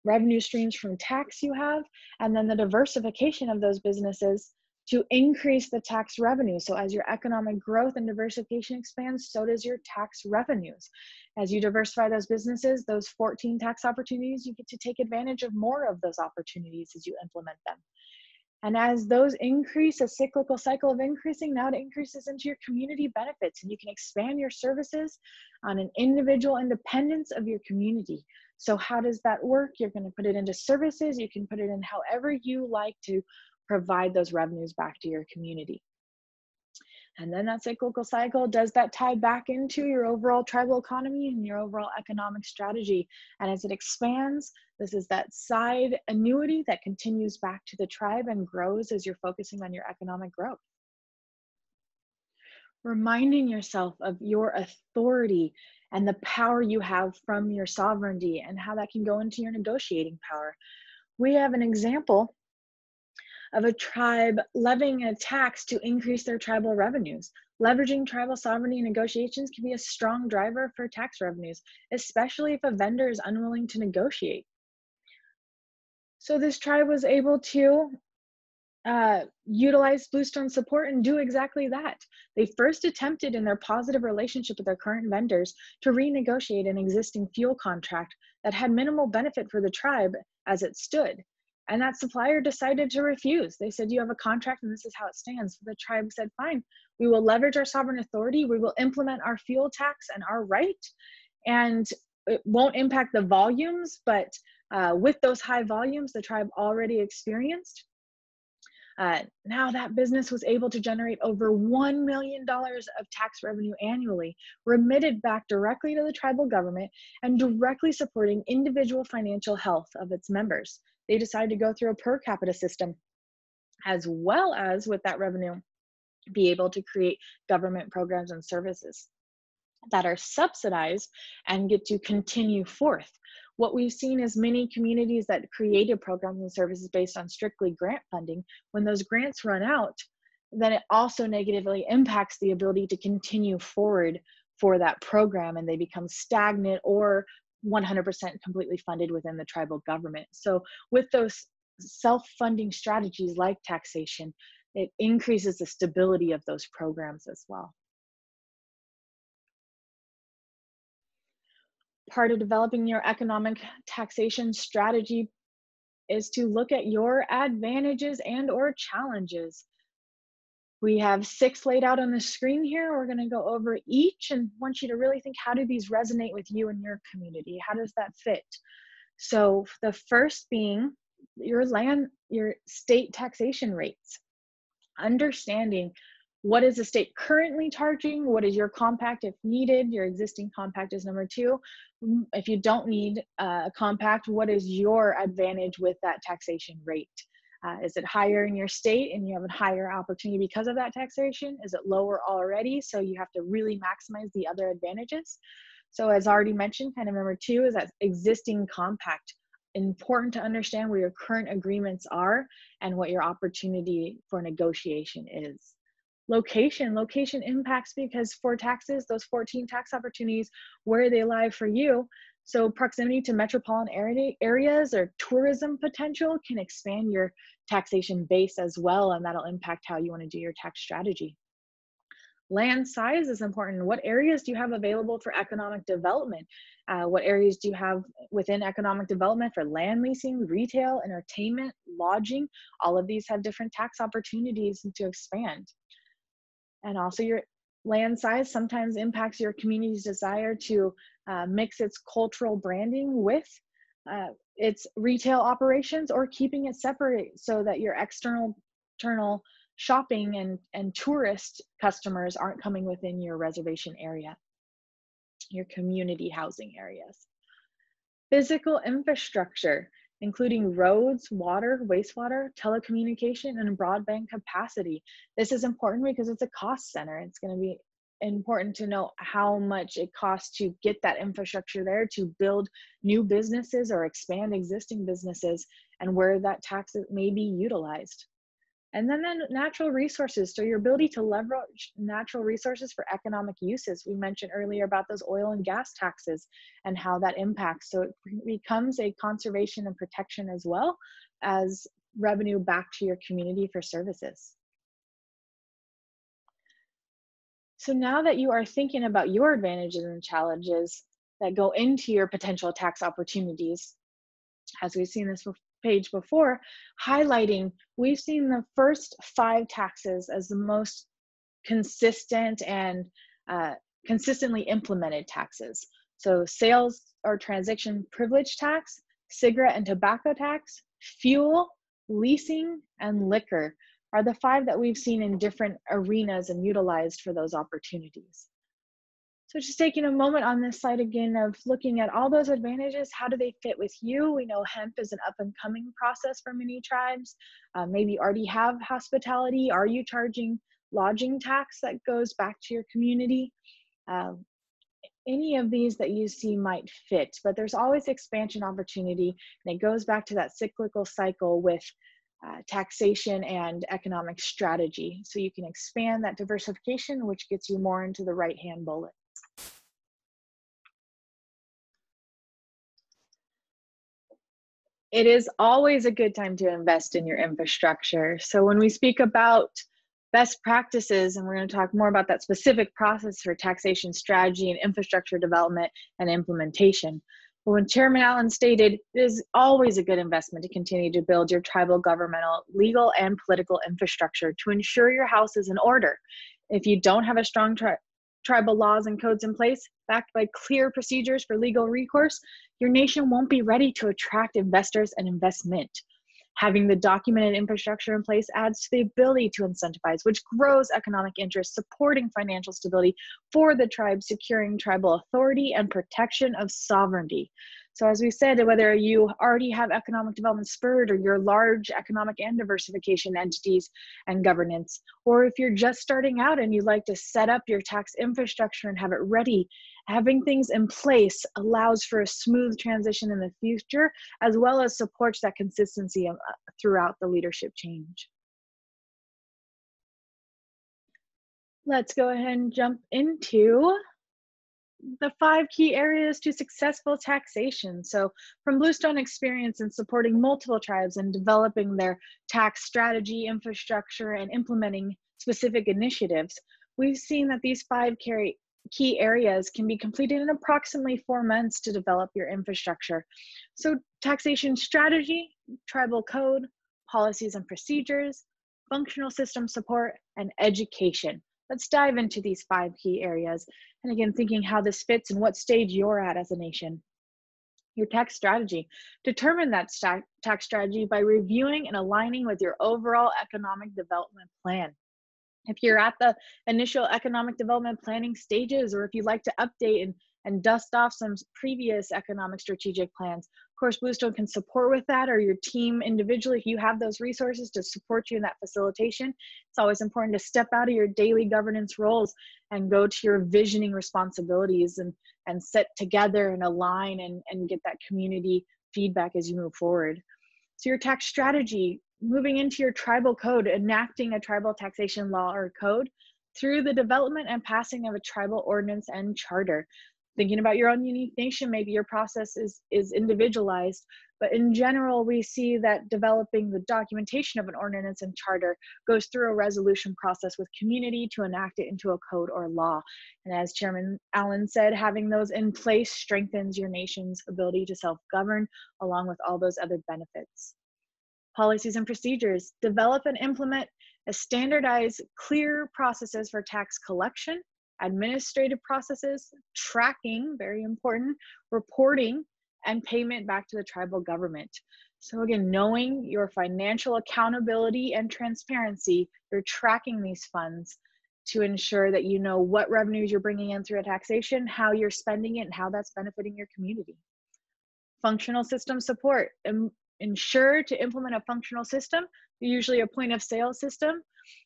revenue streams from tax you have, and then the diversification of those businesses to increase the tax revenue. So as your economic growth and diversification expands, so does your tax revenues. As you diversify those businesses, those 14 tax opportunities, you get to take advantage of more of those opportunities as you implement them. And as those increase, a cyclical cycle of increasing, now it increases into your community benefits, and you can expand your services on an individual independence of your community. So how does that work? You're going to put it into services. You can put it in however you like to provide those revenues back to your community. And then that cyclical cycle, does that tie back into your overall tribal economy and your overall economic strategy? And as it expands, this is that side annuity that continues back to the tribe and grows as you're focusing on your economic growth. Reminding yourself of your authority and the power you have from your sovereignty and how that can go into your negotiating power. We have an example of a tribe levying a tax to increase their tribal revenues. Leveraging tribal sovereignty negotiations can be a strong driver for tax revenues, especially if a vendor is unwilling to negotiate. So this tribe was able to utilize Bluestone support and do exactly that. They first attempted in their positive relationship with their current vendors to renegotiate an existing fuel contract that had minimal benefit for the tribe as it stood. And that supplier decided to refuse. They said, you have a contract and this is how it stands. The tribe said, fine, we will leverage our sovereign authority. We will implement our fuel tax and our right. And it won't impact the volumes, but with those high volumes the tribe already experienced, now that business was able to generate over $1 million of tax revenue annually, remitted back directly to the tribal government and directly supporting individual financial health of its members. They decided to go through a per capita system, as well as with that revenue, be able to create government programs and services that are subsidized and get to continue forth. What we've seen is many communities that created programs and services based on strictly grant funding, when those grants run out, then it also negatively impacts the ability to continue forward for that program, and they become stagnant or 100% completely funded within the tribal government. So with those self-funding strategies like taxation, it increases the stability of those programs as well. Part of developing your economic taxation strategy is to look at your advantages and or challenges. We have 6 laid out on the screen here. We're going to go over each and want you to really think, how do these resonate with you and your community? How does that fit? So the first being your state taxation rates. Understanding what is the state currently charging, what is your compact if needed. Your existing compact is number 2. If you don't need a compact, what is your advantage with that taxation rate? Is it higher in your state and you have a higher opportunity because of that taxation? Is it lower already, so you have to really maximize the other advantages? So as already mentioned, kind of number 2 is that existing compact. Important to understand where your current agreements are and what your opportunity for negotiation is. Location impacts, because for taxes, those 14 tax opportunities, where they lie for you. So proximity to metropolitan areas or tourism potential can expand your taxation base as well, and that'll impact how you want to do your tax strategy. Land size is important. What areas do you have available for economic development? What areas do you have within economic development for land leasing, retail, entertainment, lodging? All of these have different tax opportunities to expand. And also your land size sometimes impacts your community's desire to mix its cultural branding with its retail operations, or keeping it separate so that your external shopping and tourist customers aren't coming within your reservation area, your community housing areas. Physical infrastructure, including roads, water, wastewater, telecommunication, and broadband capacity. This is important because it's a cost center. It's going to be important to know how much it costs to get that infrastructure there, to build new businesses or expand existing businesses, and where that tax may be utilized. And then natural resources, so your ability to leverage natural resources for economic uses. We mentioned earlier about those oil and gas taxes and how that impacts. So it becomes a conservation and protection as well as revenue back to your community for services. So now that you are thinking about your advantages and challenges that go into your potential tax opportunities, as we've seen this page before, highlighting, we've seen the first 5 taxes as the most consistent and consistently implemented taxes. So sales or transaction privilege tax, cigarette and tobacco tax, fuel, leasing, and liquor are the 5 that we've seen in different arenas and utilized for those opportunities. So just taking a moment on this slide again of looking at all those advantages, how do they fit with you? We know hemp is an up and coming process for many tribes. Maybe you already have hospitality. Are you charging lodging tax that goes back to your community? Any of these that you see might fit, but there's always expansion opportunity, and it goes back to that cyclical cycle with taxation and economic strategy. So you can expand that diversification, which gets you more into the right-hand bullet. It is always a good time to invest in your infrastructure. So when we speak about best practices, and we're going to talk more about that specific process for taxation strategy and infrastructure development and implementation. But when Chairman Allen stated, it is always a good investment to continue to build your tribal governmental, legal, and political infrastructure to ensure your house is in order. If you don't have a strong tribal laws and codes in place, backed by clear procedures for legal recourse, your nation won't be ready to attract investors and investment. Having the documented infrastructure in place adds to the ability to incentivize, which grows economic interest, supporting financial stability for the tribe, securing tribal authority and protection of sovereignty. So as we said, whether you already have economic development spurred or you're large economic and diversification entities and governance, or if you're just starting out and you'd like to set up your tax infrastructure and have it ready, having things in place allows for a smooth transition in the future, as well as supports that consistency throughout the leadership change. Let's go ahead and jump into the 5 key areas to successful taxation. So from Bluestone experience in supporting multiple tribes and developing their tax strategy, infrastructure, and implementing specific initiatives, we've seen that these 5 key areas can be completed in approximately 4 months to develop your infrastructure. So taxation strategy, tribal code, policies and procedures, functional system support, and education. Let's dive into these 5 key areas. And again, thinking how this fits and what stage you're at as a nation. Your tax strategy. Determine that tax strategy by reviewing and aligning with your overall economic development plan. If you're at the initial economic development planning stages, or if you'd like to update and dust off some previous economic strategic plans, of course, Bluestone can support with that, or your team individually, if you have those resources to support you in that facilitation. It's always important to step out of your daily governance roles and go to your visioning responsibilities and set together and align and get that community feedback as you move forward. So your tax strategy, moving into your tribal code, enacting a tribal taxation law or code through the development and passing of a tribal ordinance and charter. Thinking about your own unique nation, maybe your process is individualized, but in general, we see that developing the documentation of an ordinance and charter goes through a resolution process with community to enact it into a code or law. And as Chairman Allen said, having those in place strengthens your nation's ability to self-govern, along with all those other benefits. Policies and procedures. Develop and implement a standardized, clear processes for tax collection, administrative processes, tracking, very important, reporting, and payment back to the tribal government. So again, knowing your financial accountability and transparency, you're tracking these funds to ensure that you know what revenues you're bringing in through a taxation, how you're spending it, and how that's benefiting your community. Functional system support. Ensure to implement a functional system, usually a point of sale system,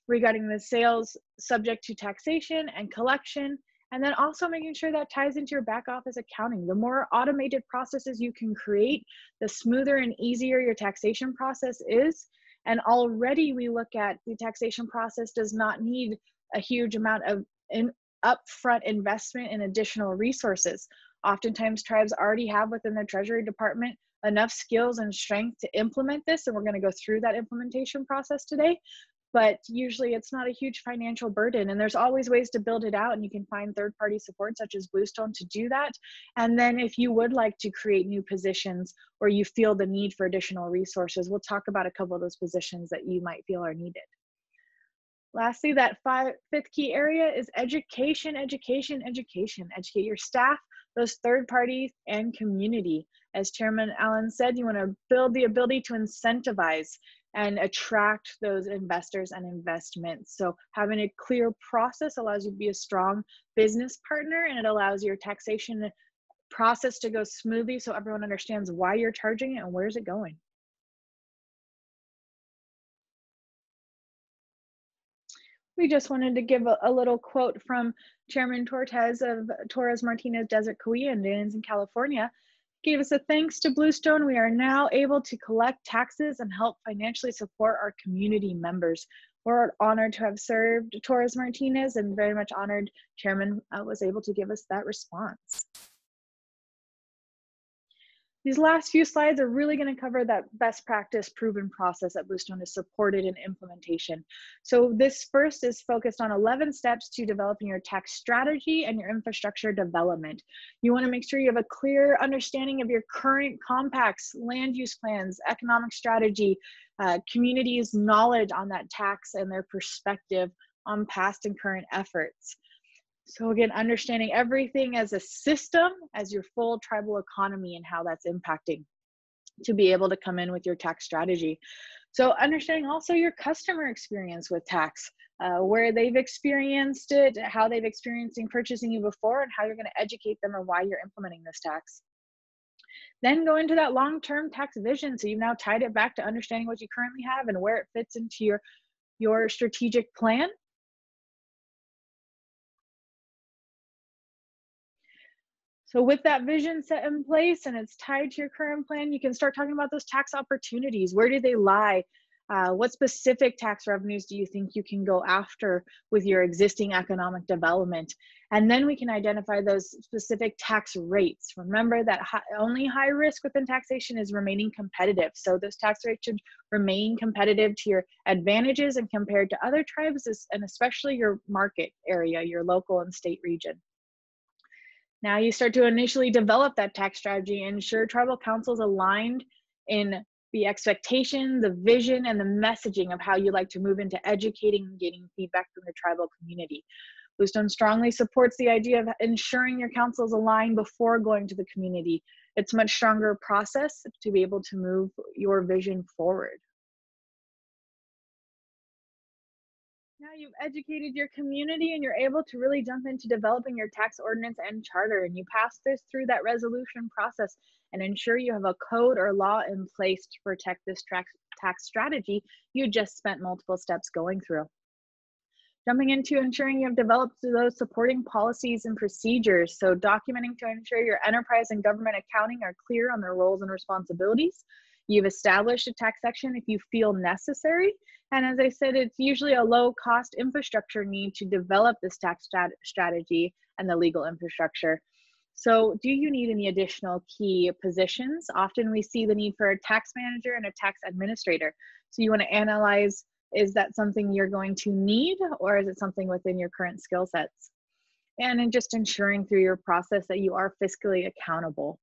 regarding the sales subject to taxation and collection, and then also making sure that ties into your back office accounting. The more automated processes you can create, the smoother and easier your taxation process is. And already we look at the taxation process does not need a huge amount of upfront investment in additional resources. Oftentimes tribes already have within their Treasury Department enough skills and strength to implement this, and we're going to go through that implementation process today. But usually it's not a huge financial burden, and there's always ways to build it out, and you can find third-party support such as Bluestone to do that. And then if you would like to create new positions or you feel the need for additional resources, we'll talk about a couple of those positions that you might feel are needed. Lastly, that fifth key area is education, education, education. Educate your staff, those third parties and community. As Chairman Allen said, you want to build the ability to incentivize and attract those investors and investments. So having a clear process allows you to be a strong business partner, and it allows your taxation process to go smoothly so everyone understands why you're charging it and where's it going. We just wanted to give a little quote from Chairman Torres of Torres Martinez Desert Cahuilla in Dansing, California. Gave us a thanks to Bluestone. We are now able to collect taxes and help financially support our community members. We're honored to have served Torres Martinez and very much honored Chairman was able to give us that response. These last few slides are really going to cover that best practice proven process that Bluestone is supported in implementation. So this first is focused on 11 steps to developing your tax strategy and your infrastructure development. You want to make sure you have a clear understanding of your current compacts, land use plans, economic strategy, communities' knowledge on that tax and their perspective on past and current efforts. So again, understanding everything as a system, as your full tribal economy and how that's impacting to be able to come in with your tax strategy. So understanding also your customer experience with tax, where they've experienced it, how they've experienced in purchasing you before, and how you're going to educate them on why you're implementing this tax. Then go into that long-term tax vision. So you've now tied it back to understanding what you currently have and where it fits into your strategic plan. So with that vision set in place and it's tied to your current plan, you can start talking about those tax opportunities. Where do they lie? What specific tax revenues do you think you can go after with your existing economic development? And then we can identify those specific tax rates. Remember that only high risk within taxation is remaining competitive. So those tax rates should remain competitive to your advantages and compared to other tribes, and especially your market area, your local and state region. Now you start to initially develop that tax strategy and ensure tribal councils aligned in the expectation, the vision, and the messaging of how you like to move into educating and getting feedback from your tribal community. Bluestone strongly supports the idea of ensuring your councils align before going to the community. It's a much stronger process to be able to move your vision forward. Now you've educated your community and you're able to really jump into developing your tax ordinance and charter, and you pass this through that resolution process and ensure you have a code or law in place to protect this tax strategy you just spent multiple steps going through. Jumping into ensuring you have developed those supporting policies and procedures. So documenting to ensure your enterprise and government accounting are clear on their roles and responsibilities. You've established a tax section if you feel necessary. And as I said, it's usually a low cost infrastructure need to develop this tax strategy and the legal infrastructure. So do you need any additional key positions? Often we see the need for a tax manager and a tax administrator. So you want to analyze, is that something you're going to need, or is it something within your current skill sets? And in just ensuring through your process that you are fiscally accountable.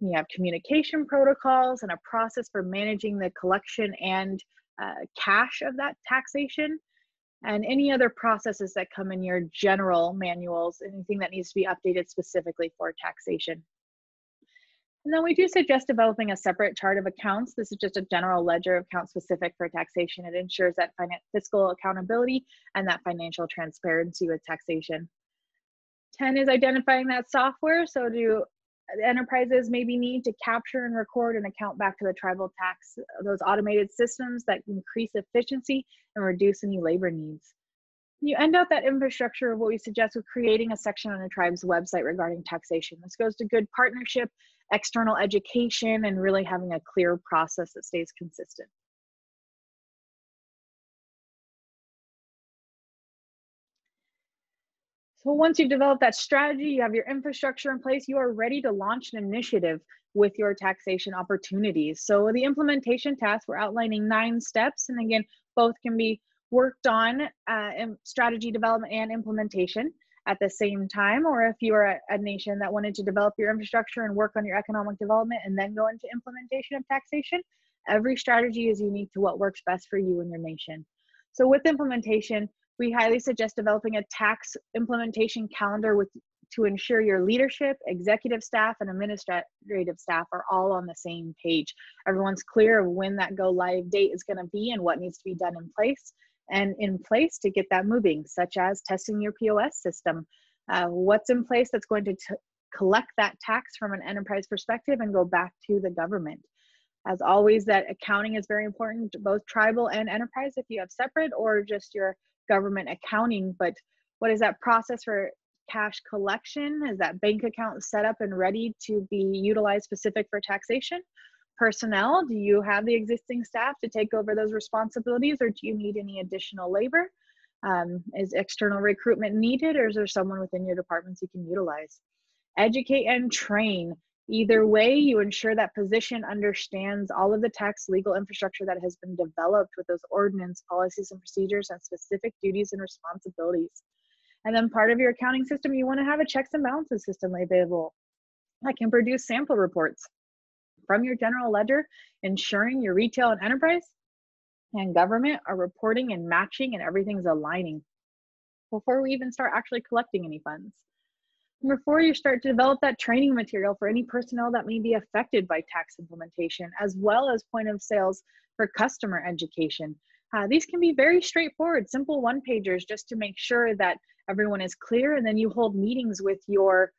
You have communication protocols and a process for managing the collection and cash of that taxation, and any other processes that come in your general manuals, anything that needs to be updated specifically for taxation. And then we do suggest developing a separate chart of accounts. This is just a general ledger of accounts specific for taxation. It ensures that fiscal accountability and that financial transparency with taxation. 10 is identifying that software. So do enterprises maybe need to capture and record an account back to the tribal tax, those automated systems that increase efficiency and reduce any labor needs. You end out that infrastructure of what we suggest with creating a section on a tribe's website regarding taxation. This goes to good partnership, external education, and really having a clear process that stays consistent. So once you've developed that strategy, you have your infrastructure in place, you are ready to launch an initiative with your taxation opportunities. So the implementation task, we're outlining 9 steps. And again, both can be worked on in strategy development and implementation at the same time. Or if you are a nation that wanted to develop your infrastructure and work on your economic development and then go into implementation of taxation, every strategy is unique to what works best for you and your nation. So with implementation, we highly suggest developing a tax implementation calendar to ensure your leadership, executive staff, and administrative staff are all on the same page. Everyone's clear of when that go live date is going to be and what needs to be done in place to get that moving, such as testing your POS system. What's in place that's going to collect that tax from an enterprise perspective and go back to the government. As always, that accounting is very important, both tribal and enterprise, if you have separate or just your government accounting. But what is that process for cash collection? Is that bank account set up and ready to be utilized specific for taxation? Personnel, do you have the existing staff to take over those responsibilities, or do you need any additional labor? Is external recruitment needed, or is there someone within your departments you can utilize? Educate and train. Either way, you ensure that position understands all of the tax legal infrastructure that has been developed with those ordinance, policies, and procedures and specific duties and responsibilities. And then part of your accounting system, you want to have a checks and balances system available that can produce sample reports from your general ledger, ensuring your retail and enterprise and government are reporting and matching and everything's aligning before we even start actually collecting any funds. Before you start to develop that training material for any personnel that may be affected by tax implementation, as well as point of sales for customer education. These can be very straightforward, simple one-pagers just to make sure that everyone is clear, and then you hold meetings with your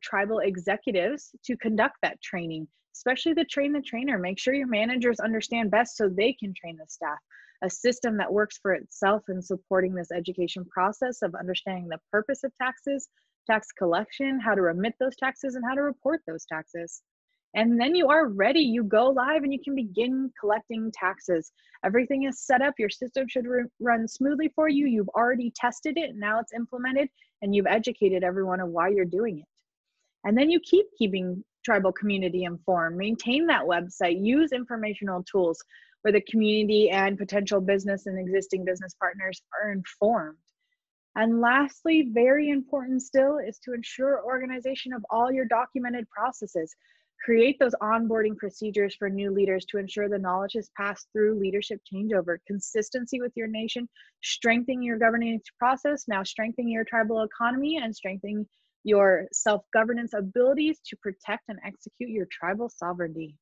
tribal executives to conduct that training, especially the train the trainer. Make sure your managers understand best so they can train the staff. A system that works for itself in supporting this education process of understanding the purpose of taxes, tax collection, how to remit those taxes, and how to report those taxes. And then you are ready, you go live and you can begin collecting taxes. Everything is set up, your system should run smoothly for you. You've already tested it, now it's implemented, and you've educated everyone on why you're doing it. And then you keep keeping tribal community informed, maintain that website, use informational tools where the community and potential business and existing business partners are informed. And lastly, very important still, is to ensure organization of all your documented processes. Create those onboarding procedures for new leaders to ensure the knowledge is passed through leadership changeover, consistency with your nation, strengthening your governance process, now strengthening your tribal economy, and strengthening your self-governance abilities to protect and execute your tribal sovereignty.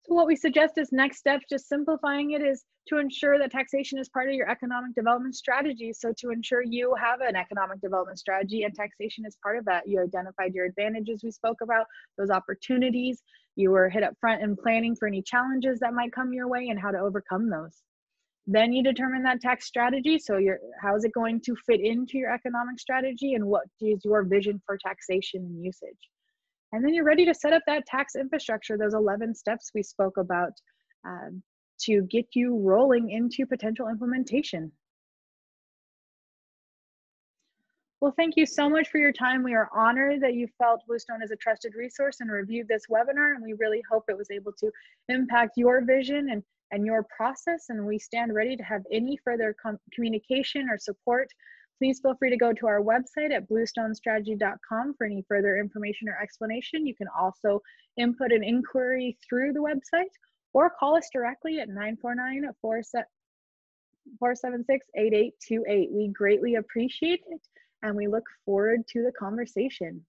So what we suggest as next steps, just simplifying it, is to ensure that taxation is part of your economic development strategy. So to ensure you have an economic development strategy and taxation is part of that. You identified your advantages we spoke about, those opportunities. You were hit up front in planning for any challenges that might come your way and how to overcome those. Then you determine that tax strategy. So how is it going to fit into your economic strategy, and what is your vision for taxation and usage? And then you're ready to set up that tax infrastructure, those 11 steps we spoke about, to get you rolling into potential implementation. Well, thank you so much for your time. We are honored that you felt Bluestone as a trusted resource and reviewed this webinar, and we really hope it was able to impact your vision and your process, and we stand ready to have any further communication or support. Please feel free to go to our website at bluestonestrategy.com for any further information or explanation. You can also input an inquiry through the website or call us directly at 949-476-8828. We greatly appreciate it, and we look forward to the conversation.